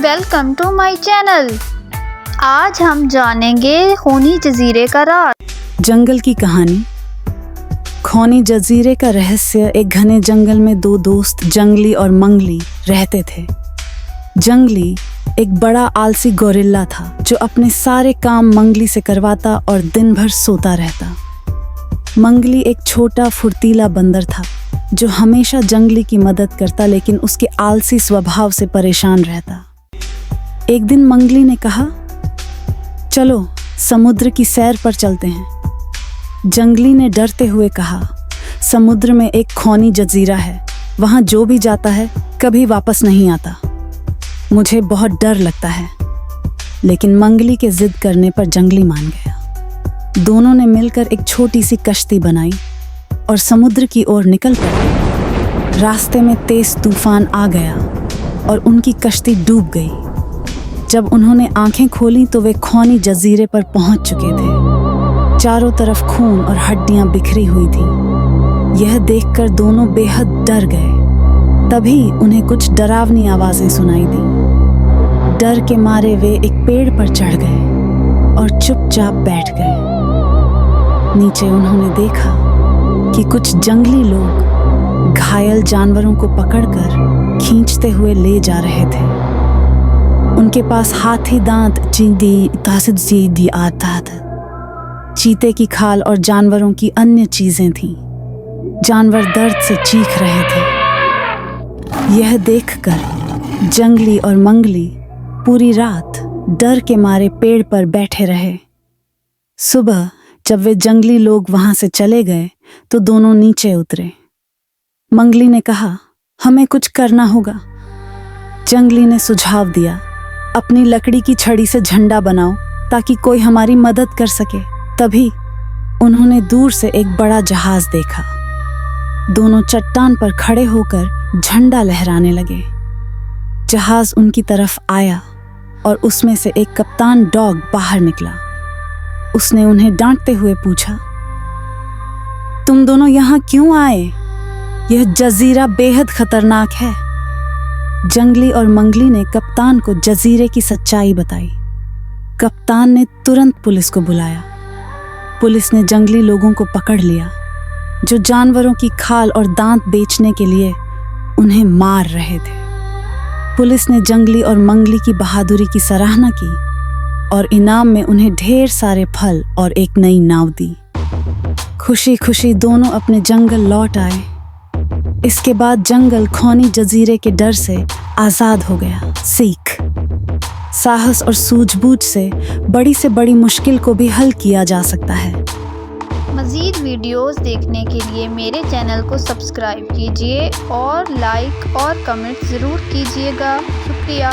Welcome to my channel. आज हम जानेंगे खूनी जजीरे का राज। जंगल की कहानी। खूनी जजीरे का रहस्य। एक घने जंगल में दो दोस्त जंगली और मंगली रहते थे। जंगली एक बड़ा आलसी गोरिल्ला था जो अपने सारे काम मंगली से करवाता और दिन भर सोता रहता। मंगली एक छोटा फुर्तीला बंदर था जो हमेशा जंगली की मदद करता लेकिन उसके आलसी स्वभाव से परेशान रहता। एक दिन मंगली ने कहा, चलो समुद्र की सैर पर चलते हैं। जंगली ने डरते हुए कहा, समुद्र में एक खूनी जजीरा है, वहां जो भी जाता है कभी वापस नहीं आता। मुझे बहुत डर लगता है। लेकिन मंगली के जिद करने पर जंगली मान गया। दोनों ने मिलकर एक छोटी सी कश्ती बनाई और समुद्र की ओर निकल पड़े। रास्ते में तेज तूफान आ गया और उनकी कश्ती डूब गई। जब उन्होंने आंखें खोली तो वे खूनी जजीरे पर पहुंच चुके थे। चारों तरफ खून और हड्डियां बिखरी हुई थीं। यह देखकर दोनों बेहद डर गए। तभी उन्हें कुछ डरावनी आवाजें सुनाई दी। डर के मारे वे एक पेड़ पर चढ़ गए और चुपचाप बैठ गए। नीचे उन्होंने देखा कि कुछ जंगली लोग घायल जानवरों को पकड़कर खींचते हुए ले जा रहे थे। उनके पास हाथी दांत, चीते की खाल और जानवरों की अन्य चीजें थीं। जानवर दर्द से चीख रहे थे। यह देखकर जंगली और मंगली पूरी रात डर के मारे पेड़ पर बैठे रहे। सुबह जब वे जंगली लोग वहां से चले गए तो दोनों नीचे उतरे। मंगली ने कहा, हमें कुछ करना होगा। जंगली ने सुझाव दिया, अपनी लकड़ी की छड़ी से झंडा बनाओ ताकि कोई हमारी मदद कर सके। तभी उन्होंने दूर से एक बड़ा जहाज देखा। दोनों चट्टान पर खड़े होकर झंडा लहराने लगे। जहाज उनकी तरफ आया और उसमें से एक कप्तान डॉग बाहर निकला। उसने उन्हें डांटते हुए पूछा, तुम दोनों यहाँ क्यों आए? यह जजीरा बेहद खतरनाक है। जंगली और मंगली ने कप्तान को जजीरे की सच्चाई बताई। कप्तान ने तुरंत पुलिस को बुलाया। पुलिस ने जंगली लोगों को पकड़ लिया जो जानवरों की खाल और दांत बेचने के लिए उन्हें मार रहे थे। पुलिस ने जंगली और मंगली की बहादुरी की सराहना की और इनाम में उन्हें ढेर सारे फल और एक नई नाव दी। खुशी खुशी दोनों अपने जंगल लौट आए। इसके बाद जंगल खूनी जजीरे के डर से आजाद हो गया। सीख, साहस और सूझबूझ से बड़ी मुश्किल को भी हल किया जा सकता है। मज़ीद वीडियोस देखने के लिए मेरे चैनल को सब्सक्राइब कीजिए और लाइक और कमेंट ज़रूर कीजिएगा। शुक्रिया।